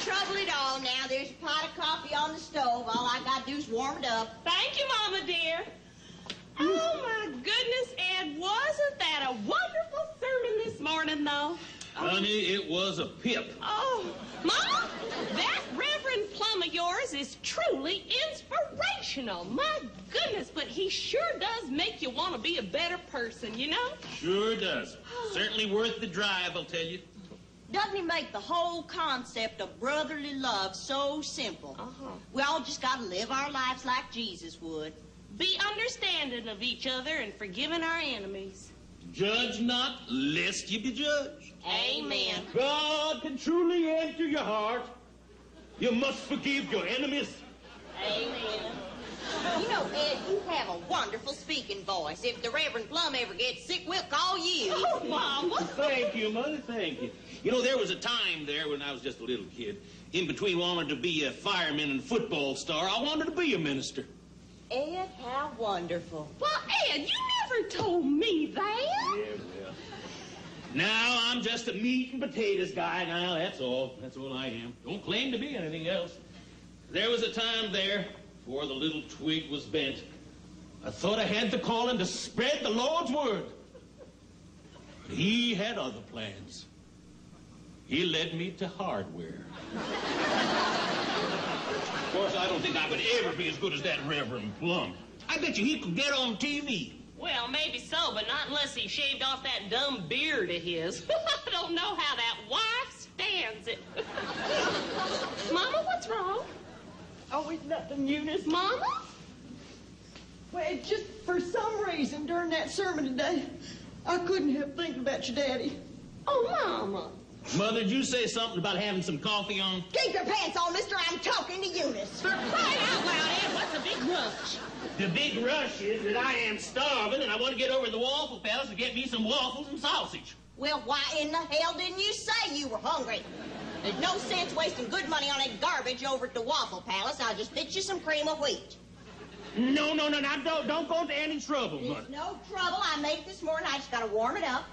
trouble at all now. There's a pot of coffee on the stove. All I gotta do is warm it up. Thank you, Mama dear. Oh, my goodness, Ed, wasn't that a wonderful sermon this morning, though? Honey, it was a pip. Oh, Mama, that Reverend Plum of yours is truly inspirational. My goodness, but he sure does make you want to be a better person, you know? Sure does. Certainly worth the drive, I'll tell you. Doesn't he make the whole concept of brotherly love so simple? We all just gotta live our lives like Jesus would. Be understanding of each other and forgiving our enemies. Judge not, lest you be judged. Amen. God can truly enter your heart. You must forgive your enemies. Amen. You know, Ed, you have a wonderful speaking voice. If the Reverend Plum ever gets sick, we'll call you. Oh, Mama. Thank you, Mother, thank you. You know, there was a time there when I was just a little kid, in between wanting to be a fireman and a football star, I wanted to be a minister. Ed, how wonderful. Well, Ed, you never told me that. Yeah, well. Now I'm just a meat and potatoes guy now, that's all. That's all I am. Don't claim to be anything else. There was a time there, before the little twig was bent, I thought I had the calling to spread the Lord's word. But he had other plans. He led me to hardware. Of course, I don't think I could ever be as good as that Reverend Plum. I bet you he could get on TV. Well, maybe so, but not unless he shaved off that dumb beard of his. I don't know how that wife stands it. Mama, what's wrong? Oh, it's nothing, Eunice. Mama? Well, it's just for some reason during that sermon today, I couldn't help thinking about your daddy. Oh, Mama. Mother, did you say something about having some coffee on? Keep your pants on, mister. I'm talking to Eunice. For crying out loud, Ed, what's the big rush? The big rush is that I am starving and I want to get over to the Waffle Palace to get me some waffles and sausage. Well, why in the hell didn't you say you were hungry? There's no sense wasting good money on that garbage over at the Waffle Palace. I'll just fix you some cream of wheat. No, don't go to any trouble, Mother. It's no trouble. I made it this morning. I just gotta warm it up.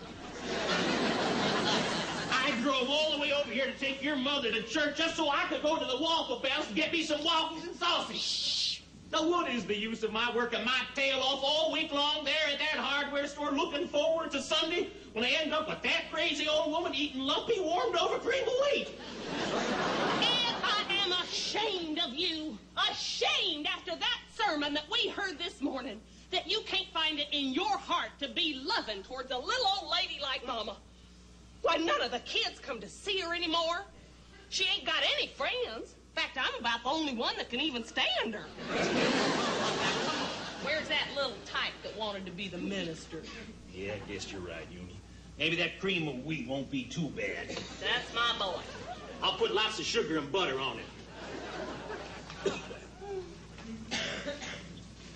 I drove all the way over here to take your mother to church just so I could go to the Waffle Palace and get me some waffles and sausage. Shh. Now, what is the use of my working my tail off all week long there at that hardware store looking forward to Sunday when I end up with that crazy old woman eating lumpy, warmed-over cream of wheat? Ed, I am ashamed of you. Ashamed after that sermon that we heard this morning, that you can't find it in your heart to be loving towards a little old lady like Mama. Why, none of the kids come to see her anymore. She ain't got any friends. In fact, I'm about the only one that can even stand her. Where's that little type that wanted to be the minister? Yeah, I guess you're right, Uni. Maybe that cream of wheat won't be too bad. That's my boy. I'll put lots of sugar and butter on it.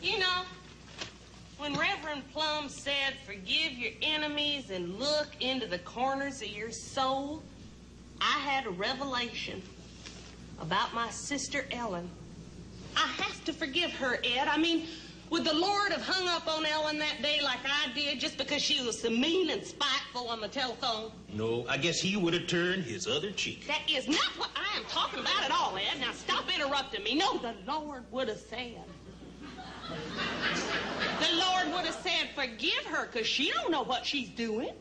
You know, when Reverend Plum said, forgive your enemies and look into the corners of your soul, I had a revelation about my sister Ellen. I have to forgive her, Ed. I mean, would the Lord have hung up on Ellen that day like I did just because she was so mean and spiteful on the telephone? No, I guess he would have turned his other cheek. That is not what I am talking about at all, Ed. Now stop interrupting me. No, the Lord would have said. The Lord would have said, forgive her, because she don't know what she's doing.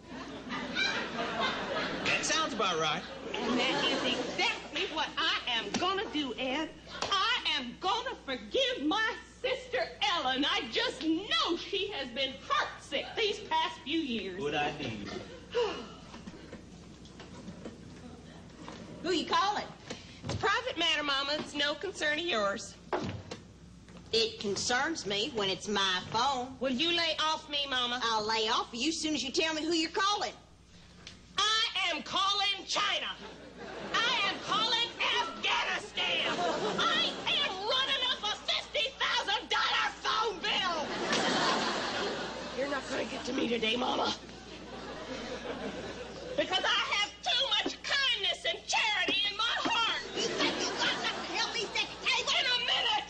That sounds about right. And that is exactly what I am going to do, Ed. I am going to forgive my sister Ellen. I just know she has been heartsick these past few years. Good idea. Who you calling? It's a private matter, Mama. It's no concern of yours. It concerns me when it's my phone. Will you lay off me, Mama? I'll lay off of you as soon as you tell me who you're calling. I am calling China. I am calling Afghanistan. I am running up a $50,000 phone bill. You're not going to get to me today, Mama. Because I have too much kindness and charity in my heart. You said you got something to help me set the table. In a minute.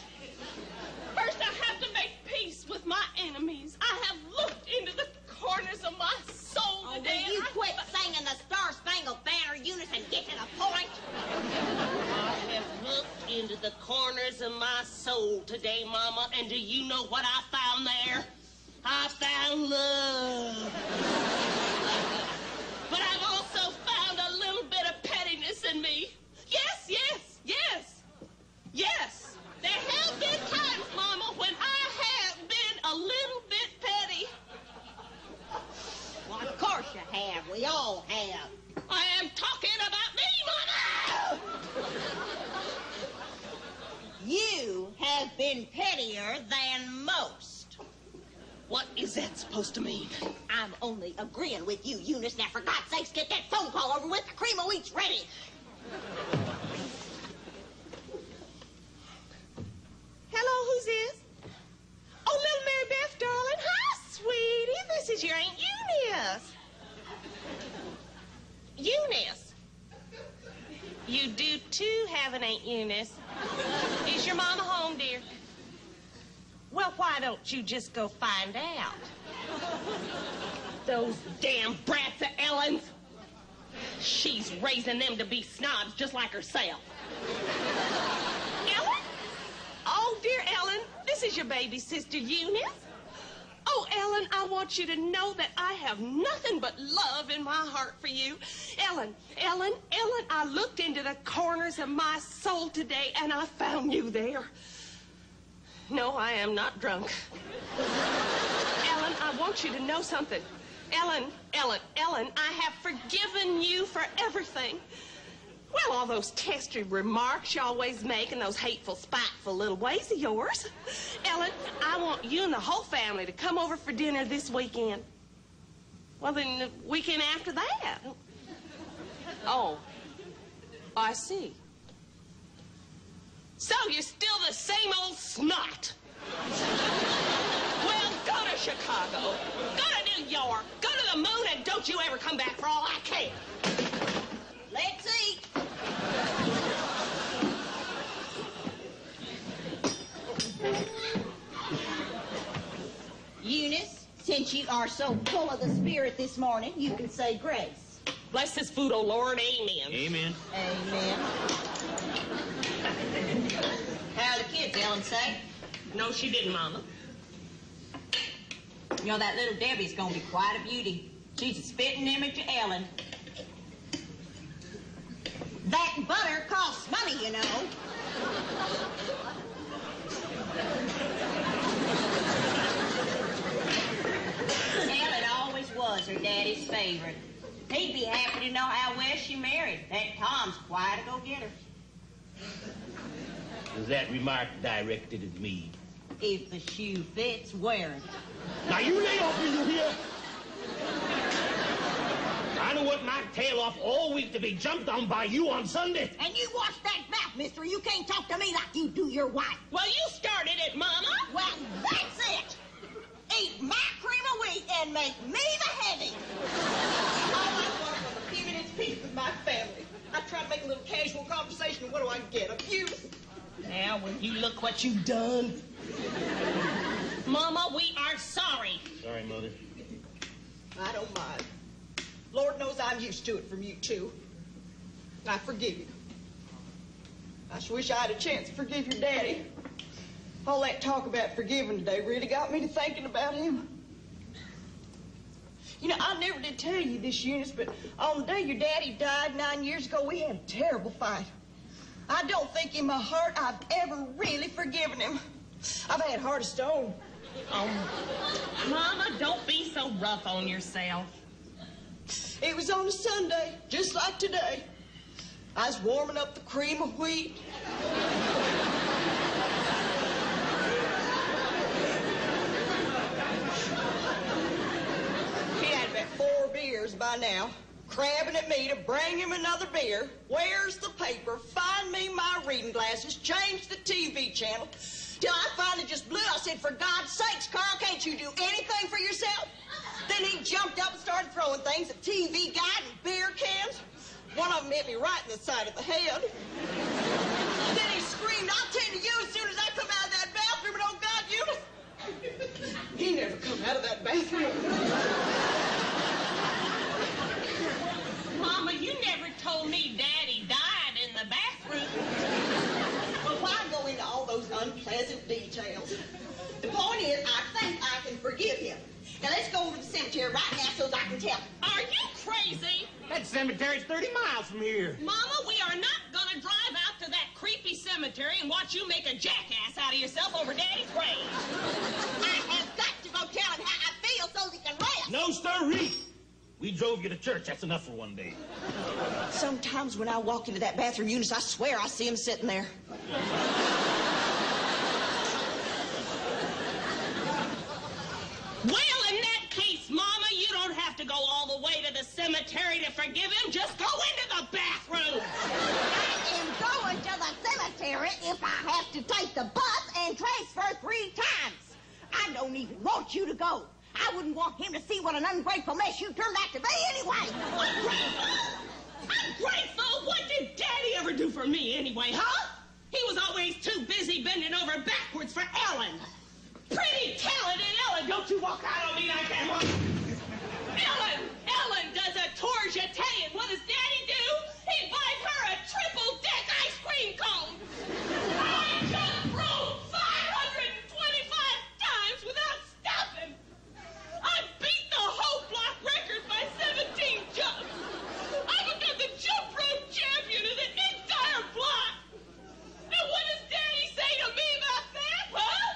First, I have to make peace with my enemies. I have looked into the corners of my soul today. Will you quit singing the Star-Spangled Banner, Eunice, and get to the point? of my soul today, Mama, and do you know what I found there? I found love. But I've also found a little bit of pettiness in me. Yes, yes, yes, yes. There have been times, Mama, when I have been a little bit petty. Well, of course you have. We all have. I am talking about me, Mama! You have been pettier than most. What is that supposed to mean? I'm only agreeing with you, Eunice. Now, for God's sakes, get that phone call over with. The cream of wheat's ready. Hello, who's this? Oh, little Mary Beth, darling. Hi, sweetie. This is your Aunt Eunice. Eunice. You do, too, have an Aunt Eunice. Is your mama home, dear? Well, why don't you just go find out? Those damn brats of Ellen's. She's raising them to be snobs just like herself. Ellen? Oh, dear Ellen, this is your baby sister, Eunice. Oh, Ellen, I want you to know that I have nothing but love in my heart for you. Ellen, I looked into the corners of my soul today, and I found you there. No, I am not drunk. Ellen, I want you to know something. Ellen, I have forgiven you for everything. Well, all those testy remarks you always make and those hateful, spiteful little ways of yours. Ellen, I want you and the whole family to come over for dinner this weekend. Well, then the weekend after that. Oh, I see. So you're still the same old snot. Well, go to Chicago, go to New York, go to the moon, and don't you ever come back for all I care. Let's eat. Eunice, since you are so full of the Spirit this morning, you can say grace. Bless this food, O Lord. Amen. Amen. Amen. How are the kids, Ellen say? No, she didn't, Mama. You know, that little Debbie's gonna be quite a beauty. She's a spitting image of Ellen. That butter costs money, you know. Ellen always was her daddy's favorite. He'd be happy to know how well she married. That Tom's quite a go-getter. Was that remark directed at me? If the shoe fits, wear it. Now you lay off me, you hear? I know what my tail off all week to be jumped on by you on Sunday. And you watch that mouth, mister. You can't talk to me like you do your wife. Well, you started it, Mama. Well, that's it. Eat my cream of wheat and make me the heavy. All I want was a few minutes peace with my family. I try to make a little casual conversation, and what do I get? Abuse. Now, when you look what you've done. Mama, we are sorry. Sorry, Mother. I don't mind. Lord knows I'm used to it from you, too. I forgive you. I just wish I had a chance to forgive your daddy. All that talk about forgiving today really got me to thinking about him. You know, I never did tell you this, Eunice, but on the day your daddy died 9 years ago, we had a terrible fight. I don't think in my heart I've ever really forgiven him. I've had heart of stone. Oh, Mama, don't be so rough on yourself. It was on a Sunday, just like today. I was warming up the cream of wheat. He had about 4 beers by now, crabbing at me to bring him another beer. Where's the paper? Find me my reading glasses. Change the TV channel. Till I finally just blew. I said, for God's sakes, Carl, can't you do anything for yourself? Then he jumped up and started throwing things at TV guide and beer cans. One of them hit me right in the side of the head. Then he screamed, I'll tell you as soon as I come out of that bathroom, and oh God, Eunice, he never come out of that bathroom. Mama, you never told me Daddy died in the bathroom. Well, why go into all those Now, let's go over to the cemetery right now so that I can tell. Are you crazy? That cemetery's 30 miles from here. Mama, we are not gonna drive out to that creepy cemetery and watch you make a jackass out of yourself over Daddy's grave. I have got to go tell him how I feel so he can rest. No, sirree. We drove you to church. That's enough for one day. Sometimes when I walk into that bathroom, Eunice, I swear I see him sitting there. Well, in that case, Mama, you don't have to go all the way to the cemetery to forgive him. Just go into the bathroom. I am going to the cemetery if I have to take the bus and transfer 3 times. I don't even want you to go. I wouldn't want him to see what an ungrateful mess you turned out to be anyway. Ungrateful? What did Daddy ever do for me anyway, huh? He was always too busy bending over backwards for Ellen. Pretty talented Ellen. Don't you walk out on me like that, Mom. Ellen does a tour jeté, and what does Daddy do? He buys her a triple-deck ice cream cone. I just rode 525 times without stopping. I beat the whole block record by 17 jumps. I became the jump rope champion of the entire block. And what does Daddy say to me about that, huh?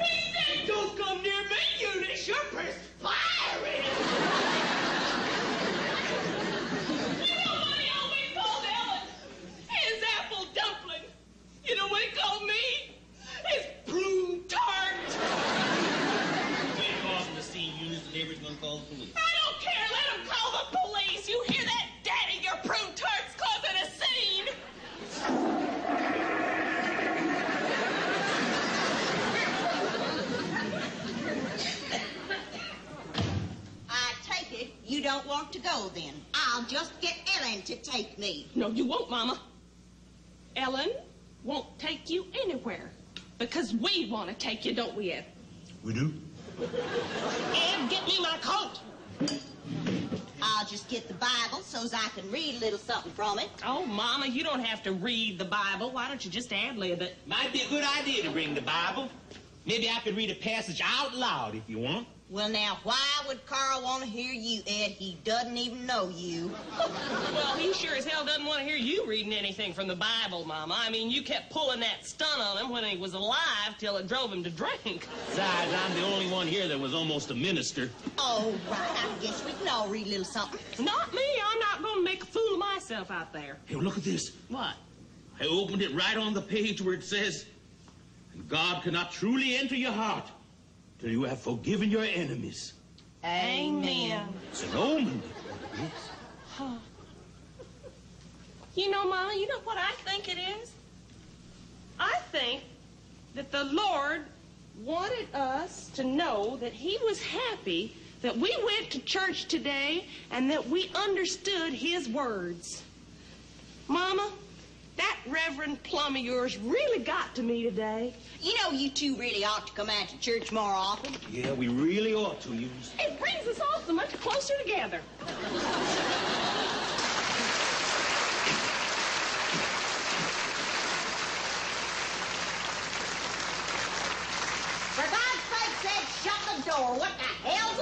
He said, don't come near me, Eunice. You're perspiring. You know what he always called Ellen? His apple dumpling. You know what he called me? His prune tart. We're crossing the scene, Eunice. The neighbor's gonna call the police. I don't care. Let him call the police. You hear that, Daddy? Your prune tart's causing a scene. I take it you don't want to go then. I'll just get Ellen to take me. No, you won't, Mama. Ellen won't take you anywhere because we want to take you, don't we, Ed? We do? Ed, get me my coat. I'll just get the Bible so's I can read a little something from it. Oh, Mama, you don't have to read the Bible. Why don't you just ad-lib it? Might be a good idea to bring the Bible. Maybe I could read a passage out loud if you want. Well, now, why would Carl want to hear you, Ed? He doesn't even know you. Well, he sure as hell doesn't want to hear you reading anything from the Bible, Mama. I mean, you kept pulling that stunt on him when he was alive till it drove him to drink. Besides, I'm the only one here that was almost a minister. Oh, right. I guess we can all read a little something. Not me. I'm not going to make a fool of myself out there. Hey, look at this. What? I opened it right on the page where it says, God cannot truly enter your heart till you have forgiven your enemies. Amen. It's an omen. Huh. You know, Mama, you know what I think it is? I think that the Lord wanted us to know that he was happy that we went to church today and that we understood his words. Mama, that Reverend Plum of yours really got to me today. You know, you two really ought to come out to church more often. Yeah, we really ought to use. It brings us all so much closer together. For God's sake, said shut the door. What the hell's